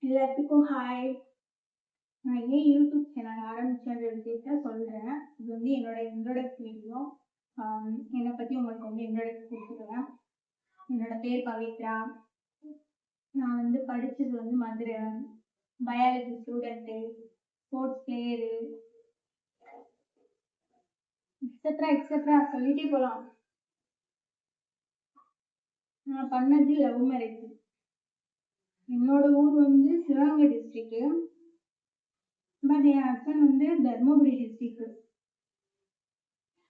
எல்லாத்துக்கும் ஹாய். நான் ஏன் யூடியூப் சேனல் ஆரம்பிச்சேன்ற விஷயத்த சொல்கிறேன். இது வந்து என்னோட இன்ட்ரோடக்ட் வீடியோ. என்னை பற்றி உங்களுக்கு வந்து இன்ட்ரோடக்ட் கொடுத்துருவேன். என்னோட பேர் பவித்ரா. நான் வந்து படித்தது வந்து Madurai. Biology student, sports player, etcetera சொல்லிட்டே போகலாம். நான் பண்ணது லவ் மேரேஜ். என்னோட ஊர் வந்து Sivaganga district. But N husband வந்து தர்மபுரி டிஸ்ட்ரிக்ட்.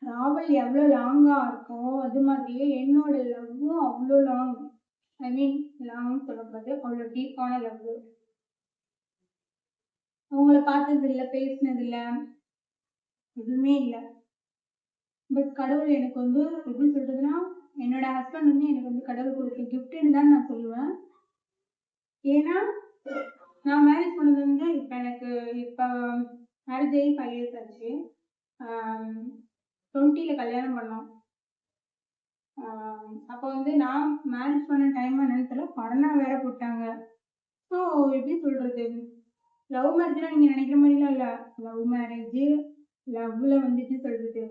ட்ராவல் எவ்வளோ லாங்காக இருக்கோ அது மாதிரியே என்னோட லவ்வும் அவ்வளோ லாங். லாங்னு சொல்லக்கூடாது, அவ்வளோ டீப்பான லவ். அவங்கள பார்த்தது இல்லை, பேசினது இல்லை, எதுவுமே இல்லை. பட் கடவுள் எனக்கு வந்து எப்படி சொல்றதுன்னா, என்னோட ஹஸ்பண்ட் வந்து எனக்கு வந்து கடவுள் கொடுத்த கிஃப்ட்னு தான் நான் சொல்லுவேன். ஏன்னா நான் மேரேஜ் பண்ணது வந்து இப்போ மேரேஜ் ஆகி 5 years ஆச்சு. 20ல் கல்யாணம் பண்ணோம். அப்போ வந்து நான் மேரேஜ் பண்ண டைம் என்னன்னு தெரியல, கொரோனா வேற போட்டாங்க. ஸோ எப்படி சொல்றது, லவ் மேரேஜ்லாம் நீங்கள் நினைக்கிற மாதிரிலாம் இல்லை. லவ் மேரேஜ் லவ்ல வந்து எப்படி சொல்றது,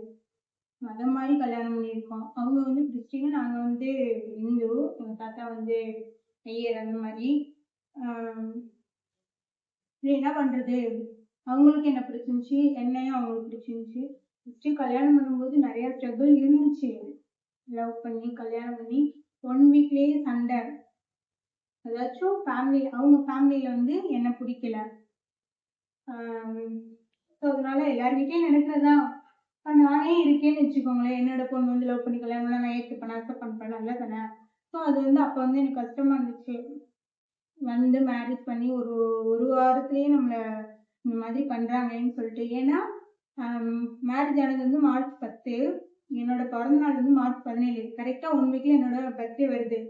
அதை மாதிரி கல்யாணம் பண்ணியிருக்கோம். அவங்க வந்து கிறிஸ்டின், நாங்கள் வந்து இந்து. எங்கள் தாத்தா வந்து ஐயர் அந்த மாதிரி. என்ன பண்ணுறது, அவங்களுக்கு என்ன பிடிச்சிருந்துச்சு, என்னையும் அவங்களுக்கு பிடிச்சிருந்துச்சு. ஃபஸ்ட்டு கல்யாணம் பண்ணும்போது நிறையா ஸ்ட்ரகிள் இருந்துச்சு. லவ் பண்ணி கல்யாணம் பண்ணி 1 வீக்லேயே சண்டை. ஏதாச்சும் அவங்க ஃபேமிலியில் வந்து என்னை பிடிக்கல. ஸோ அதனால எல்லாருக்கிட்டையும் நடக்கிறதான். நானே இருக்கேன்னு வச்சுக்கோங்களேன், என்னோட பொண்ணு வந்து லவ் பண்ணி கல்யாணம் பண்ணா நான் ஏற்றுப்பேன், அக்செப்ட் பண்ணிப்பேன், நல்லா தானே. ஸோ அது வந்து அப்போ வந்து எனக்கு கஷ்டமாக இருந்துச்சு. வந்து மேரேஜ் பண்ணி ஒரு வாரத்துலேயே நம்மளை இந்த மாதிரி பண்ணுறாங்கன்னு சொல்லிட்டு. ஏன்னா மேரேஜ் ஆனது வந்து March 10, என்னோட பிறந்த நாள் வந்து March 17. கரெக்டாக 1 வீக்ல என்னோட பர்த்டே வருது.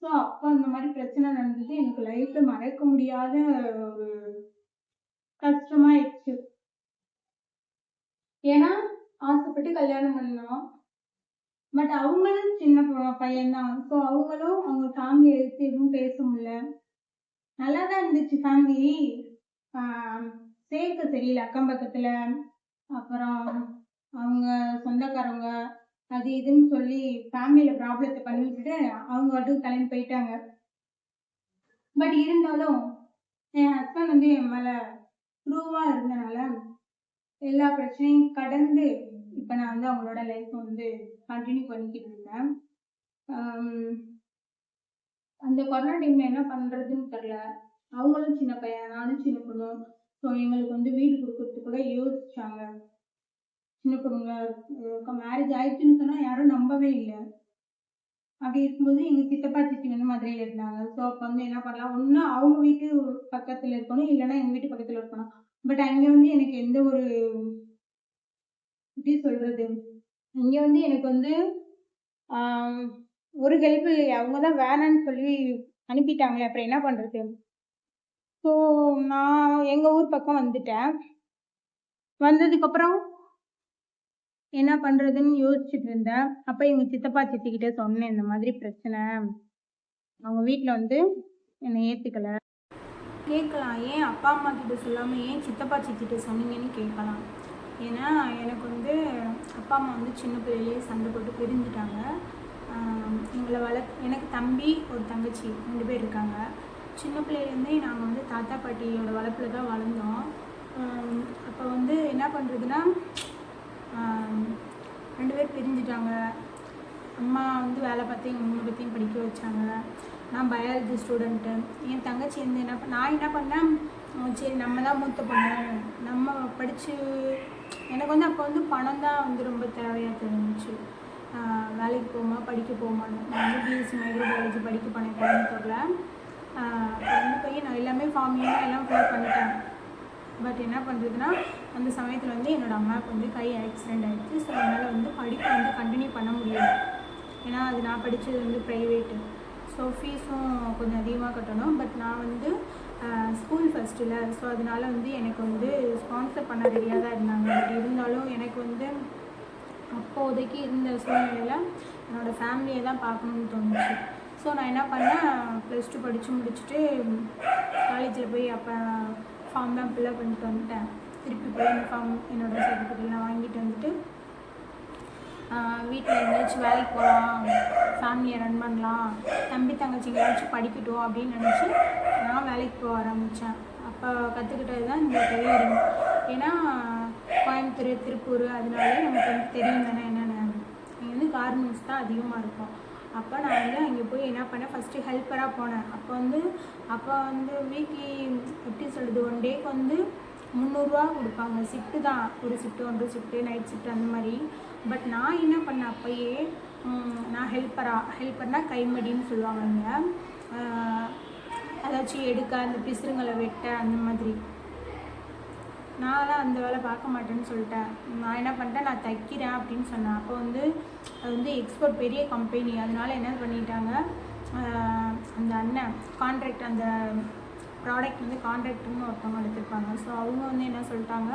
ஸோ அப்போ அந்த மாதிரி பிரச்சனை நடந்தது. எனக்கு லைஃப்ல மறக்க முடியாத ஒரு கஷ்டமாயிடுச்சு. ஏன்னா ஆசைப்பட்டு கல்யாணம் பண்ணோம். பட் அவங்களும் சின்ன பையன்தான். ஸோ அவங்களும் அவங்க ஃபேமிலி எடுத்து எதுவும் பேச முடியல. நல்லா தான் இருந்துச்சு ஃபேமிலி. சேர்க்க தெரியல அக்கம் பக்கத்தில். அப்புறம் அவங்க சொந்தக்காரங்க அது இதுன்னு சொல்லி ஃபேமிலியில் ப்ராப்ளத்தை பண்ணிவிட்டு அவங்க மட்டும் கிளம்பி போயிட்டாங்க. பட் இருந்தாலும் என் ஹஸ்பண்ட் வந்து என் மேலே ப்ரூவாக இருந்தனால எல்லா பிரச்சனையும் கடந்து இப்போ நான் வந்து அவங்களோட லைஃப் வந்து கண்டினியூ பண்ணிக்கிட்டு இருந்தேன். அந்த கொரோனா டைமில் என்ன பண்ணுறதுன்னு தெரில. அவங்களும் சின்ன பையன், நானும் சின்ன பொண்ணு. ஸோ எங்களுக்கு வந்து வீடு கொடுக்கறதுக்கு கூட யோசிச்சாங்க. சின்ன பொண்ணுங்க மேரேஜ் ஆயிடுச்சுன்னு சொன்னால் யாரும் நம்பவே இல்லை. அப்படி இருக்கும்போது எங்கள் சித்தப்பா சித்தி வந்து மதுரையில் இருந்தாங்க. ஸோ அப்போ வந்து என்ன பண்ணலாம், ஒன்று அவங்க வீட்டு பக்கத்தில் இருக்கணும், இல்லைன்னா எங்கள் வீட்டு பக்கத்தில் இருக்கணும். பட் அங்கே வந்து எனக்கு எந்த ஒரு எப்படி சொல்கிறது, இங்கே வந்து எனக்கு வந்து ஒரு ஹெல்ப் இல்லை. அவங்க தான் வேணான்னு சொல்லி அனுப்பிட்டாங்களே, அப்புறம் என்ன பண்ணுறது. ஸோ நான் எங்கள் ஊர் பக்கம் வந்துட்டேன். வந்ததுக்கப்புறம் என்ன பண்ணுறதுன்னு யோசிச்சுட்டு இருந்தேன். அப்போ எங்கள் சித்தப்பா சித்திக்கிட்ட சொன்னேன், இந்த மாதிரி பிரச்சனை. அவங்க வீட்டில் வந்து என்னை ஏற்றுக்கலை. கேட்கலாம், ஏன் அப்பா அம்மா கிட்ட சொல்லாமல் ஏன் சித்தப்பா சித்திகிட்ட சொன்னீங்கன்னு கேட்கலாம். ஏன்னா எனக்கு வந்து அப்பா அம்மா வந்து சின்ன பிள்ளையிலேயே சண்டை போட்டு பிரிஞ்சுட்டாங்க. எங்களை எனக்கு தம்பி ஒரு தங்கச்சி 2 பேர் இருக்காங்க. சின்ன பிள்ளையிலேருந்தே நாங்கள் வந்து தாத்தா பாட்டியோட வளர்ப்பில் தான் வளர்ந்தோம். அப்போ வந்து என்ன பண்ணுறதுன்னா, 2 பேர் பிரிஞ்சுட்டாங்க. அம்மா வந்து வேலை பார்த்து எங்கள் 3 பேர்த்தையும் படிக்க வச்சாங்க. நான் பயாலஜி ஸ்டூடெண்ட்டு. என் தங்கச்சி வந்து நான் என்ன பண்ணேன், சரி நம்ம தான் மூத்த பொண்ணு, நம்ம படித்து எனக்கு வந்து அப்போ வந்து பணம் தான் வந்து ரொம்ப தேவையாக தெரிஞ்சிச்சு. வேலைக்கு போகுமா படிக்க போகுமான்னு. நான் வந்து பிஎஸ்சி மைக்ரோபயாலஜி படிக்க போனேன் கோயம்புத்தூரில். அப்போ வந்து போய் நான் எல்லாமே ஃபார்ம்லாம் எல்லாம் ஃபில் பண்ணிட்டேன். பட் என்ன பண்ணுறதுன்னா, அந்த சமயத்தில் வந்து என்னோடய அம்மாவுக்கு வந்து கை ஆக்சிடெண்ட் ஆகிடுச்சு. ஸோ அதனால் வந்து படிப்பை வந்து கண்டினியூ பண்ண முடியல. ஏன்னா அது நான் படித்தது வந்து ப்ரைவேட்டு. ஸோ ஃபீஸும் கொஞ்சம் அதிகமாக கட்டணும். பட் நான் வந்து ஸ்கூல் ஃபஸ்ட்டில். ஸோ அதனால் வந்து எனக்கு வந்து ஸ்பான்சர் பண்ண ரெடியாக தான் இருந்தாங்க. பட் இருந்தாலும் எனக்கு வந்து அப்போதைக்கு இருந்த சூழ்நிலையில் என்னோடய ஃபேமிலியை தான் பார்க்கணுன்னு தோணுச்சு. ஸோ நான் என்ன பண்ணேன், +2 படித்து முடிச்சுட்டு காலேஜில் போய் அப்போ ஃபார்ம்லாம் ஃபில்அப் பண்ணிட்டு வந்துட்டேன். திருப்பி போய் அந்த ஃபார்ம் என்னோடய சர்டிஃபிகேட்லாம் வாங்கிட்டு வந்துட்டு வீட்டில் எங்கேயாச்சும் வேலைக்கு போகலாம், ஃபேமிலியை ரன் பண்ணலாம், தம்பி தங்கச்சிங்களாச்சும் படிக்கட்டும் அப்படின்னு நினச்சி நான் வேலைக்கு போக ஆரம்பித்தேன். அப்போ கற்றுக்கிட்டது தான் இந்த டெய்லரிங். ஏன்னா கோயம்புத்தூர், திருப்பூர், அதனாலே நமக்கு வந்து தெரியும் தானே என்னென்ன. இங்கே வந்து கார்மெண்ட்ஸ் தான் அதிகமாக இருக்கும். அப்போ நான் வந்து அங்கே போய் என்ன பண்ணேன், ஃபஸ்ட்டு ஹெல்ப்பராக போனேன். அப்போ வந்து வீக்லி எப்படி சொல்கிறது, 1 டேக்கு வந்து 300 கொடுப்பாங்க. ஷிஃப்ட்டு தான், ஒரு ஷிஃப்ட்டு, 1 ஷிஃப்ட்டு, நைட் ஷிஃப்ட் அந்த மாதிரி. பட் நான் என்ன பண்ணேன், அப்போயே நான் ஹெல்ப்பர்னால் கைமடின்னு சொல்லுவாங்க இங்கே, அதாச்சும் எடுக்க, அந்த பிசுறுங்களை வெட்ட அந்த மாதிரி. நான்லாம் அந்த வேலை பார்க்க மாட்டேன்னு சொல்லிட்டேன். நான் என்ன பண்ணிட்டேன், நான் தைக்கிறேன் அப்படின்னு சொன்னேன். அப்போ வந்து அது வந்து எக்ஸ்போர்ட் பெரிய கம்பெனி, அதனால என்ன பண்ணிட்டாங்க, அந்த அண்ணன் கான்ட்ராக்ட், அந்த ப்ராடக்ட் வந்து கான்ட்ராக்ட்னு ஒருத்தவங்க எடுத்துருப்பாங்க. ஸோ அவங்க வந்து என்ன சொல்லிட்டாங்க,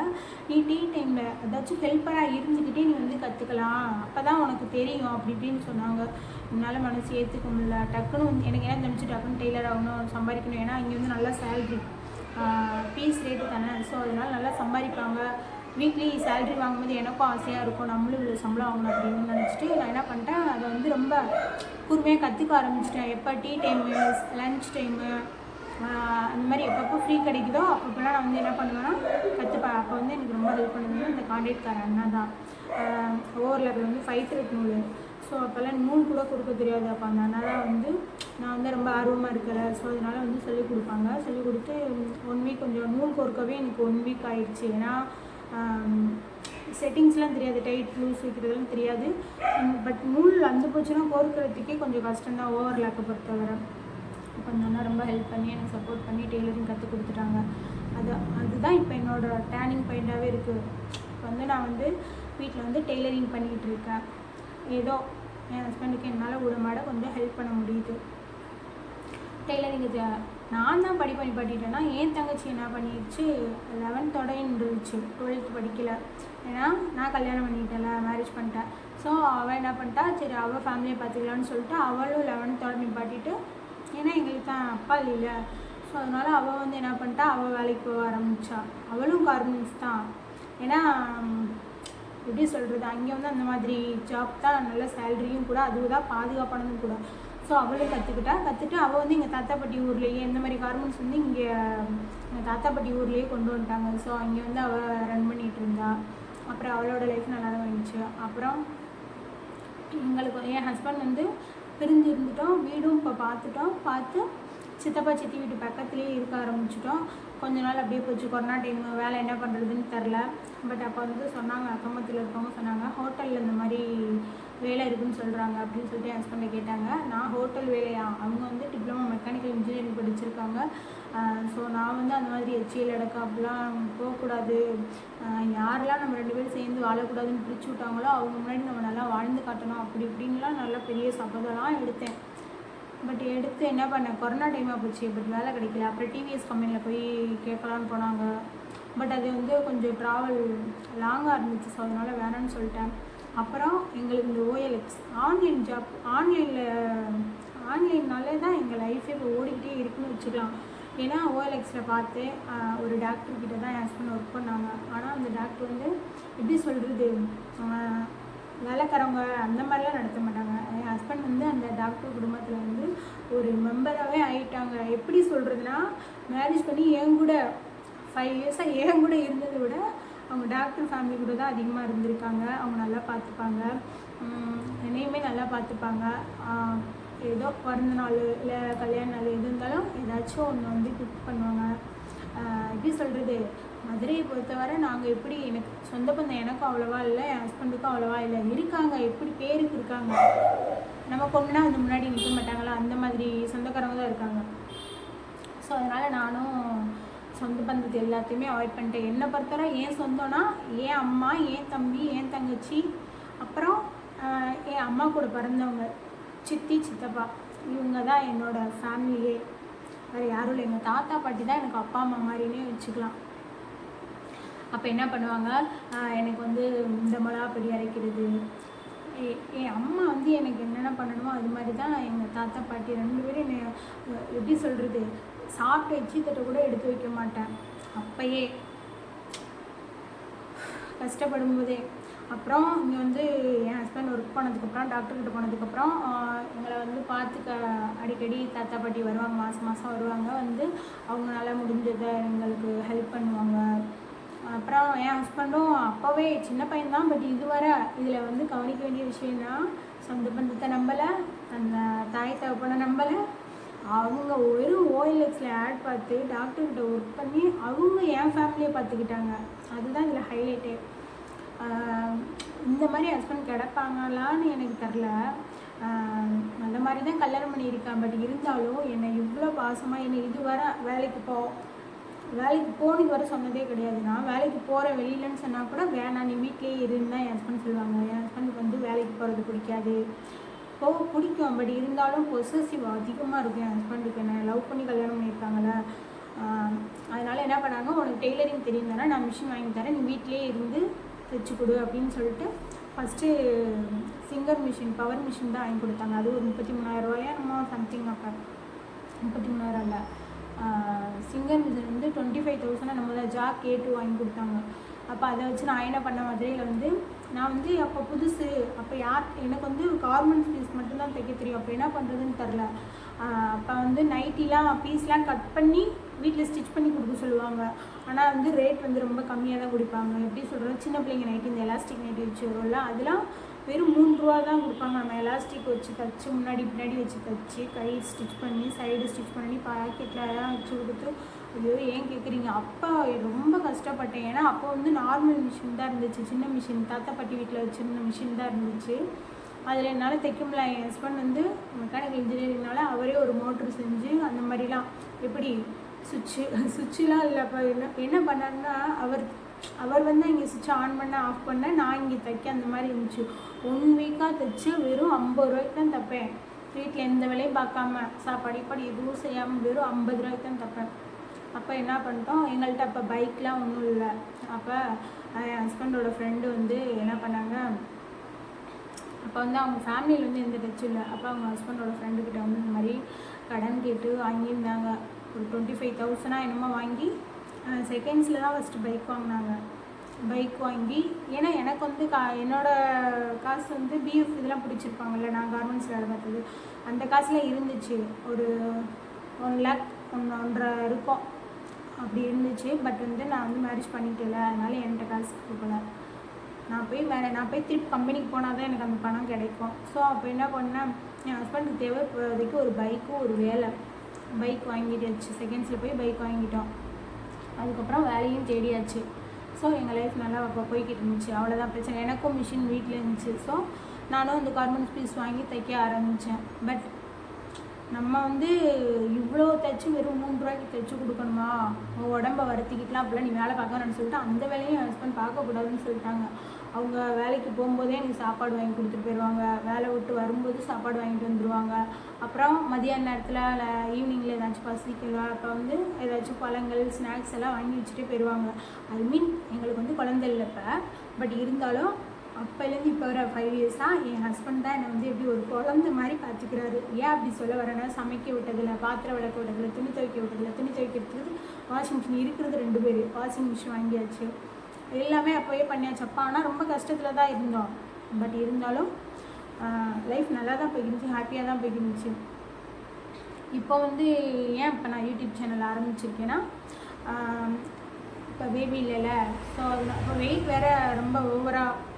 நீ டீ டைமில் ஏதாச்சும் ஹெல்ப்பராக இருந்துக்கிட்டே நீ வந்து கற்றுக்கலாம், அப்போ தான் உனக்கு தெரியும் அப்படி இப்படின்னு சொன்னாங்க. என்னால் மனசு ஏற்றுக்க முடியல. டக்குன்னு வந்து எனக்கு என்ன தோணுச்சு, டக்குன்னு டெய்லர் ஆகணும், சம்பாதிக்கணும். ஏன்னா இங்கே வந்து நல்லா சேல்ரி, பீஸ் ரேட்டு தானே. ஸோ அதனால் நல்லா சம்பாதிப்பாங்க. வீக்லி சேல்ரி வாங்கும்போது எனக்கும் ஆசையாக இருக்கும், நம்மளும் இவ்வளோ சம்பளம் வாங்கணும் அப்படின்னு நினச்சிட்டு நான் என்ன பண்ணிட்டேன், அதை வந்து ரொம்ப கூர்மையாக கற்றுக்க ஆரம்பிச்சிட்டேன். எப்போ டீ டைமு, லன்ச் டைமு, அந்த மாதிரி எப்பப்போ ஃப்ரீ கிடைக்குதோ அப்பப்போலாம் நான் வந்து என்ன பண்ணுவேன்னா கற்றுப்பேன். அப்போ வந்து எனக்கு ரொம்ப ஹெல்ப் பண்ணுறது இந்த கான்ட்ராக்ட்கார அண்ணா தான். ஓவர்லாக்கில் வந்து 5 thread நூல். ஸோ அப்போல்லாம் நூல் கூட கொடுக்க தெரியாது. அப்போ அந்த அண்ணா தான் வந்து நான் வந்து ரொம்ப ஆர்வமாக இருக்கலை. ஸோ அதனால் வந்து சொல்லிக் கொடுப்பாங்க. சொல்லிக் கொடுத்து 1 வீக் கொஞ்சம் நூல் கோர்க்கவே எனக்கு 1 வீக் ஆகிடுச்சு. ஏன்னா செட்டிங்ஸ்லாம் தெரியாது, டைட் லூஸ் வைக்கிறதுலாம் தெரியாது. பட் நூல் அந்த போச்சுன்னா கோர்க்கிறதுக்கே கொஞ்சம் கஷ்டம்தான் ஓவர்லாக்கை பொறுத்தவரை. அப்போ அந்த அண்ணா ரொம்ப ஹெல்ப் பண்ணி எனக்கு சப்போர்ட் பண்ணி டெய்லரிங் கற்றுக் கொடுத்துட்டாங்க. அதுதான் இப்போ என்னோடய டேர்னிங் பாயிண்ட்டாகவே இருக்குது. இப்போ வந்து நான் வந்து வீட்டில் வந்து டெய்லரிங் பண்ணிகிட்டு இருக்கேன். ஏதோ என் ஹஸ்பண்டுக்கு என்னால் உடம்பாட கொஞ்சம் ஹெல்ப் பண்ண முடியுது. டெய்லரிங்கு நான் தான் பண்ணி பாட்டிட்டேன்னா என் தங்கச்சி என்ன பண்ணிடுச்சு, 11th இருந்துச்சு, 12th படிக்கலை. ஏன்னா நான் கல்யாணம் பண்ணிட்டேன்ல, மேரேஜ் பண்ணிட்டேன். ஸோ அவள் என்ன பண்ணிட்டா, சரி அவள் ஃபேமிலியை பார்த்துக்கலான்னு சொல்லிட்டு அவளும் 11th நிப்பாட்டிட்டு, ஏன்னா எங்களுக்கு தான் அப்பா இல்லைல்ல. ஸோ அதனால் அவள் வந்து என்ன பண்ணிட்டா, அவள் வேலைக்கு போக ஆரம்பித்தா. அவளும் கார்மெண்ட்ஸ் தான். ஏன்னா எப்படி சொல்கிறது, அங்கே வந்து அந்த மாதிரி ஜாப் தான், நல்ல சேலரியும் கூட, அதுதான் பாதுகாப்பானதும் கூட. ஸோ அவளும் கற்றுட்டு அவள் வந்து எங்கள் தாத்தாப்பட்டி ஊர்லேயே இந்த மாதிரி கார்மெண்ட்ஸ் வந்து இங்கே எங்கள் தாத்தாப்பட்டி ஊர்லேயே கொண்டு வந்துட்டாங்க. ஸோ அங்கே வந்து அவள் ரன் பண்ணிகிட்டு இருந்தா. அப்புறம் அவளோட லைஃப் நல்லா தான் வந்துச்சு. அப்புறம் எங்களுக்கு என் ஹஸ்பண்ட் வந்து பிரிஞ்சு இருந்துட்டோம். வீடும் இப்போ பார்த்து சித்தப்பா சித்தி வீட்டு பக்கத்துலேயே இருக்க ஆரம்பிச்சிட்டோம். கொஞ்ச நாள் அப்படியே போச்சு. கொரோனா டைம், வேலை என்ன பண்ணுறதுன்னு தெரில. பட் அப்போ வந்து சொன்னாங்க, அக்கம்பத்தில் இருக்கவங்க சொன்னாங்க, ஹோட்டலில் இந்த மாதிரி வேலை இருக்குதுன்னு சொல்கிறாங்க அப்படின்னு சொல்லிட்டு என் ஹஸ்பண்டை கேட்டாங்க. நான் ஹோட்டல் வேலையா, அவங்க வந்து டிப்ளமோ மெக்கானிக்கல் இன்ஜினியரிங் படிச்சிருக்காங்க. ஸோ நான் வந்து அந்த மாதிரி HCL அடக்க அப்படிலாம் போகக்கூடாது, யாரெல்லாம் நம்ம 2 பேரும் சேர்ந்து வாழக்கூடாதுன்னு பிரித்து விட்டாங்களோ அவங்க முன்னாடி நம்ம நல்லா வாழ்ந்து காட்டணும் அப்படி இப்படின்லாம் நல்லா பெரிய சபதம்லாம் எடுத்தேன். பட் எடுத்து என்ன பண்ணேன், கொரோனா டைமாக போச்சு. பட் வேலை கிடைக்கல. அப்புறம் TVS கம்பெனியில் போய் கேட்கலான்னு போனாங்க. பட் அது வந்து கொஞ்சம் ட்ராவல் லாங்காக இருந்துச்சு. ஸோ அதனால் வேணான்னு சொல்லிட்டேன். அப்புறம் எங்களுக்கு இந்த OLX ஆன்லைன் ஜாப், ஆன்லைன்னாலே தான் எங்கள் லைஃபே இப்போ ஓடிக்கிட்டே இருக்குன்னு வச்சுக்கலாம். ஏன்னா OLXில் பார்த்து ஒரு டாக்டர்கிட்ட தான் என் ஹஸ்பண்ட் ஒர்க் பண்ணாங்க. ஆனால் அந்த டாக்டர் வந்து எப்படி சொல்கிறது, வேலைக்காரவங்க அந்த மாதிரிலாம் நடத்த மாட்டாங்க. என் ஹஸ்பண்ட் வந்து அந்த டாக்டர் குடும்பத்தில் வந்து ஒரு மெம்பராகவே ஆகிட்டாங்க. எப்படி சொல்கிறதுனா, மேரேஜ் பண்ணி என் கூட 5 இயர்ஸாக என் கூட இருந்ததை விட அவங்க டாக்டர் ஃபேமிலி கூட தான் அதிகமாக இருந்திருக்காங்க. அவங்க நல்லா பார்த்துப்பாங்க, என்னையுமே நல்லா பார்த்துப்பாங்க. ஏதோ பிறந்த நாள் இல்லை கல்யாண நாள் எது இருந்தாலும் ஏதாச்சும் ஒன்று வந்து குக் பண்ணுவாங்க. எப்படி சொல்கிறது, மதுரையை பொறுத்தவரை நாங்கள் எப்படி, எனக்கு சொந்த பந்தம் எனக்கும் அவ்வளோவா இல்லை, என் ஹஸ்பண்டுக்கும் அவ்வளோவா இல்லை. இருக்காங்க, எப்படி பேருக்கு இருக்காங்க, நம்ம கொண்டுனா வந்து முன்னாடி நிற்க மாட்டாங்களா, அந்த மாதிரி சொந்தக்காரங்க தான் இருக்காங்க. ஸோ அதனால் நானும் சொந்த பந்தத்தை எல்லாத்தையுமே அவாய்ட் பண்ணிட்டேன். என்னை பொறுத்தவரை என் சொந்தம்னா என் அம்மா, என் தம்பி, என் தங்கச்சி, அப்புறம் என் அம்மா கூட பிறந்தவங்க சித்தி சித்தப்பா, இவங்க தான் என்னோடய ஃபேமிலியே. வேறு யாரும் இல்லை. எங்கள் தாத்தா பாட்டி தான் எனக்கு அப்பா அம்மா மாதிரினே வச்சுக்கலாம். அப்போ என்ன பண்ணுவாங்க, எனக்கு வந்து இந்த மிளகா பொடி அரைக்கிறது, என் அம்மா வந்து எனக்கு என்னென்ன பண்ணணுமோ அது மாதிரி தான் எங்கள் தாத்தா பாட்டி 2 பேரும் என்னை எப்படி சொல்கிறது, சாப்பிட்டு எச்சி தட்டை கூட எடுத்து வைக்க மாட்டேன் அப்பயே கஷ்டப்படும் போதே. அப்புறம் இங்கே வந்து என் ஹஸ்பண்ட் ஒர்க் பண்ணதுக்கப்புறம் டாக்டர்கிட்ட போனதுக்கப்புறம் எங்களை வந்து பார்த்துக்க அடிக்கடி தாத்தா பாட்டி வருவாங்க, மாதம் மாதம் வருவாங்க, வந்து அவங்களால முடிஞ்சதை எங்களுக்கு ஹெல்ப் பண்ணுவாங்க. அப்புறம் என் ஹஸ்பண்டும் அப்போவே சின்ன பையன்தான், பட் இதுவரை இதில் வந்து கவனிக்க வேண்டிய விஷயம்னா சொந்த பந்தத்தை நம்பலை, அந்த தாய் தகப்பனை நம்பலை. அவங்க வெறும் ஓஎல்எக்ஸில் ஆட் பார்த்து டாக்டர்கிட்ட ஒர்க் பண்ணி அவங்க என் ஃபேமிலியை பார்த்துக்கிட்டாங்க. அதுதான் இதில் ஹைலைட்டே. இந்த மாதிரி ஹஸ்பண்ட் கிடப்பாங்களான்னு எனக்கு தெரில. அந்த மாதிரி தான் கல்யாணம் பண்ணியிருக்கேன். பட் இருந்தாலும் என்னை இவ்வளோ பாசமாக என்னை இதுவரை வேலைக்கு போனது வரை சொன்னதே கிடையாது. நான் வேலைக்கு போகிறேன் வெளியிலன்னு சொன்னால் கூட வேணாம் நீ வீட்லேயே இருன்னு தான் என் ஹஸ்பண்ட் சொல்லுவாங்க. என் ஹஸ்பண்டுக்கு வந்து வேலைக்கு போகிறது பிடிக்காது, பிடிக்கும், பட் இருந்தாலும் பொசசிவ் அதிகமாக இருக்கும் என் ஹஸ்பண்டுக்கு. என்ன லவ் பண்ணி கல்யாணம் பண்ணியிருக்காங்களே, அதனால் என்ன பண்ணாங்க, உனக்கு டெய்லரிங் தெரியும் தானே, நான் மிஷின் வாங்கி தரேன், நீ வீட்லேயே இருந்து தைச்சி கொடு அப்படின்னு சொல்லிட்டு first singer machine, power machine தான் வாங்கி கொடுத்தாங்க. அது ஒரு 33,000 ரூபாயா நம்ம சம்திங். அப்போ 33,000 இல்லை, சிங்கர் மிஷின் வந்து 25,000 நம்ம தான் ஜாக் கேட்டு வாங்கி கொடுத்தாங்க. அப்போ அதை வச்சு நான் என்ன பண்ண மதுரையில் வந்து நான் வந்து அப்போ புதுசு, அப்போ எனக்கு வந்து கார்மெண்ட்ஸ் பீஸ் மட்டும்தான் தைக்க தெரியும். அப்போ என்ன பண்ணுறதுன்னு தெரில. அப்போ வந்து நைட்டிலாம் பீஸ்லாம் கட் பண்ணி வீட்டில் ஸ்டிச் பண்ணி கொடுக்க சொல்லுவாங்க. ஆனால் வந்து ரேட் வந்து ரொம்ப கம்மியாக தான் கொடுப்பாங்க. எப்படி சொல்கிறது, சின்ன பிள்ளைங்க நைட்டி இந்த எலாஸ்டிக் நைட்டி வச்சு வரும்ல, அதெல்லாம் வெறும் 3 ரூபா தான் கொடுப்பாங்க. நம்ம எலாஸ்டிக் வச்சு தைச்சி முன்னாடி பின்னாடி வச்சு தைச்சி கை ஸ்டிச் பண்ணி சைடு ஸ்டிச் பண்ணி பாக்கெட்டில் எல்லாம் வச்சு கொடுத்து, ஐயோ ஏன் கேட்குறீங்க, அப்போ ரொம்ப கஷ்டப்பட்டேன். ஏன்னா அப்போ வந்து நார்மல் மிஷின் தான் இருந்துச்சு, சின்ன மிஷின், தாத்தா பாட்டி வீட்டில் வச்சுருந்த மிஷின் தான் இருந்துச்சு. அதில் என்னால் தைக்க முடியல. என் ஹஸ்பண்ட் வந்து மெக்கானிக்கல் இன்ஜினியரிங்னால அவரே ஒரு மோட்ரு செஞ்சு அந்த மாதிரிலாம், எப்படி சுவிட்சுலாம் இல்லை. அப்போ என்ன பண்ணாருன்னா அவர் வந்து இங்கே சுவிட்ச் ஆன் பண்ண ஆஃப் பண்ண, நான் இங்கே தைக்க அந்த மாதிரி இருந்துச்சு. 1 வீக்காக தைச்சி வெறும் 50 ரூபாய்க்கு தான் தைப்பேன். வீட்டில் எந்த வேலையும் பார்க்காம சாப்பாடு எதுவும் செய்யாமல் வெறும் 50 ரூபாய்க்கு தான் தைப்பேன். அப்போ என்ன பண்ணிட்டோம், எங்கள்கிட்ட அப்போ பைக்லாம் ஒன்றும் இல்லை. அப்போ என் ஹஸ்பண்டோட ஃப்ரெண்டு வந்து என்ன பண்ணாங்க, அப்போ வந்து அவங்க ஃபேமிலியில் வந்து எந்த டச்சும் இல்லை. அப்போ அவங்க ஹஸ்பண்டோட ஃப்ரெண்டுக்கிட்ட வந்து இந்த மாதிரி கடன் கேட்டு வாங்கியிருந்தாங்க. ஒரு 25,000 என்னமோ வாங்கி செகண்ட்ஸில் தான் ஃபஸ்ட்டு பைக் வாங்கினாங்க. பைக் வாங்கி, ஏன்னா எனக்கு வந்து என்னோடய காசு வந்து பிஎஃப் இதெல்லாம் பிடிச்சிருப்பாங்கல்ல, நான் கார்மெண்ட்ஸ் வேலை பார்த்தது, அந்த காசில் இருந்துச்சு. ஒரு 1 லேக் 1.5 இருக்கும் அப்படி இருந்துச்சு. பட் வந்து நான் வந்து மேரேஜ் பண்ணிக்கல, அதனால் என்கிட்ட காசு கொடுக்கல. நான் போய் திருப்பி கம்பெனிக்கு போனால் தான் எனக்கு அந்த பணம் கிடைக்கும். ஸோ அப்போ என்ன பண்ணேன், என் ஹஸ்பண்டுக்கு தேவைப்படுறதுக்கு ஒரு பைக்கும் ஒரு வேலை, பைக் வாங்கிட்டாச்சு. செகண்ட்ஸில் போய் பைக் வாங்கிட்டோம். அதுக்கப்புறம் வேலையும் தேடியாச்சு. ஸோ எங்கள் லைஃப் நல்லா அப்போ போய்கிட்டு இருந்துச்சு. அவ்வளோதான் பிரச்சனை. எனக்கும் மிஷின் வீட்டில் இருந்துச்சு. ஸோ நானும் அந்த கார்மெண்ட்ஸ் பீஸ் வாங்கி தைக்க ஆரம்பித்தேன். பட் நம்ம வந்து இவ்வளோ தைச்சி வெறும் 3 ரூபாய்க்கு தைச்சி கொடுக்கணுமா, உடம்ப வருத்திக்கிட்டலாம், அப்படிலாம் நீ வேலை பார்க்கணும்னு சொல்லிட்டு அந்த வேலையும் என் ஹஸ்பண்ட் பார்க்கக்கூடாதுன்னு சொல்லிட்டாங்க. அவங்க வேலைக்கு போகும்போதே எனக்கு சாப்பாடு வாங்கி கொடுத்துட்டு போயிடுவாங்க, வேலை விட்டு வரும்போது சாப்பாடு வாங்கிட்டு வந்துடுவாங்க. அப்புறம் மதியான நேரத்தில் ஈவினிங்கில் ஏதாச்சும் பசிக்கலாம், அப்போ வந்து ஏதாச்சும் பழங்கள் ஸ்நாக்ஸ் எல்லாம் வாங்கி வச்சுட்டு போயிடுவாங்க. ஐ மீன் எங்களுக்கு வந்து குழந்தை இல்லை இப்போ, பட் இருந்தாலும் அப்போலேருந்து இப்போ வர 5 இயர்ஸாக என் ஹஸ்பண்ட் தான் என்னை வந்து எப்படி ஒரு குழந்தை மாதிரி பார்த்துக்கிறாரு. ஏன் அப்படி சொல்ல வரேன்னா, சமைக்க விட்டதில்லை, பாத்திரம் விளக்க விட்டதில்லை, துணி துவைக்க விட்டதில்லை. துணி துவைக்கிறதுக்கு வாஷிங் மிஷின் இருக்கிறது 2 பேர், வாஷிங் மிஷின் வாங்கியாச்சு, எல்லாமே அப்போயே பண்ணியாச்சு. அப்போ ஆனால் ரொம்ப கஷ்டத்தில் தான் இருந்தோம். பட் இருந்தாலும் லைஃப் நல்லா தான் போய்க்கிருந்துச்சு, ஹாப்பியாக தான் போய்க்கிருந்துச்சு. இப்போ வந்து ஏன் இப்போ நான் யூடியூப் சேனல் ஆரம்பிச்சிருக்கேன்னா, இப்போ பேபி இல்லைல்ல, ஸோ இப்போ வெயிட் வேறு ரொம்ப ஓவராக,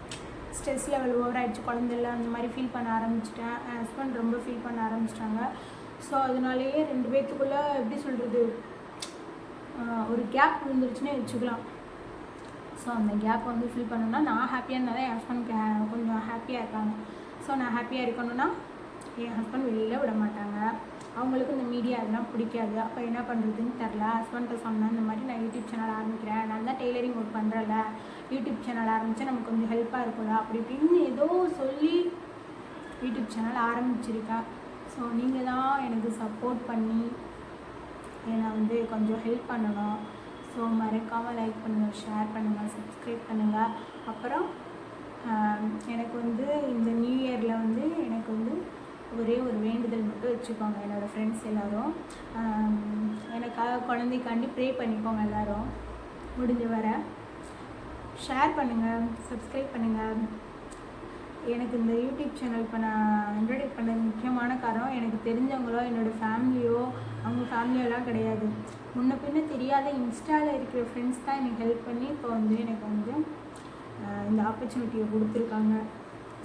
ஸ்ட்ரெஸ் லெவல் ஓவராகிடுச்சு, குழந்தைல அந்த மாதிரி ஃபீல் பண்ண ஆரம்பிச்சிட்டேன். என் ஹஸ்பண்ட் ரொம்ப ஃபீல் பண்ண ஆரம்பிச்சிட்டாங்க. ஸோ அதனாலேயே 2 பேர்த்துக்குள்ளே எப்படி சொல்கிறது, ஒரு கேப் விழுந்துருச்சுன்னே வச்சுக்கலாம். ஸோ அந்த கேப் வந்து ஃபில் பண்ணணும்னா நான் ஹாப்பியாக இருந்தால் தான் என் ஹஸ்பண்ட் கொஞ்சம் ஹாப்பியாக இருக்காங்க. ஸோ நான் ஹாப்பியாக இருக்கணும்னா என் ஹஸ்பண்ட் வெளியில் விட மாட்டாங்க. அவங்களுக்கு இந்த மீடியா அதெல்லாம் பிடிக்காது. அப்போ என்ன பண்ணுறதுன்னு தெரில. ஹஸ்பண்ட்டை சொன்னேன், இந்த மாதிரி நான் யூடியூப் சேனல் ஆரம்பிக்கிறேன், நான் தான் டெய்லரிங் ஒர்க் பண்ணுறேன்ல, யூடியூப் சேனல் ஆரம்பித்தா நமக்கு கொஞ்சம் ஹெல்ப்பாக இருக்கும்ல அப்படி இப்படின்னு ஏதோ சொல்லி யூடியூப் சேனல் ஆரம்பிச்சிருக்கேன். ஸோ நீங்கள் தான் எனக்கு சப்போர்ட் பண்ணி என்னை வந்து கொஞ்சம் ஹெல்ப் பண்ணணும். ஸோ மறக்காமல் லைக் பண்ணுங்கள், ஷேர் பண்ணுங்கள், சப்ஸ்கிரைப் பண்ணுங்கள். அப்புறம் எனக்கு வந்து இந்த நியூ இயரில் வந்து எனக்கு வந்து ஒரே ஒரு வேண்டுதல் மட்டும் வச்சுக்கோங்க என்னோடய ஃப்ரெண்ட்ஸ் எல்லோரும். எனக்காக குழந்தைக்காண்டி ப்ரே பண்ணிக்கோங்க எல்லோரும். முடிஞ்ச வர ஷேர் பண்ணுங்கள், சப்ஸ்கிரைப் பண்ணுங்கள். எனக்கு இந்த யூடியூப் சேனல் இப்போ நான் இன்ட்ரடியூஸ் பண்ணது முக்கியமான காரணம், எனக்கு தெரிஞ்சவங்களோ என்னோடய ஃபேமிலியோ அவங்க ஃபேமிலியோலாம் கிடையாது. முன்ன பின்ன தெரியாத இன்ஸ்டாவில் இருக்கிற ஃப்ரெண்ட்ஸ் தான் எனக்கு ஹெல்ப் பண்ணி இப்போ வந்து எனக்கு வந்து இந்த ஆப்பர்ச்சுனிட்டியை கொடுத்துருக்காங்க.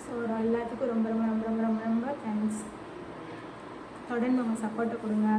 ஸோ எல்லாத்துக்கும் ரொம்ப ரொம்ப ரொம்ப ரொம்ப ரொம்ப ரொம்ப தேங்க்ஸ். தொடர்ந்து உங்கள் சப்போர்ட்டை கொடுங்க.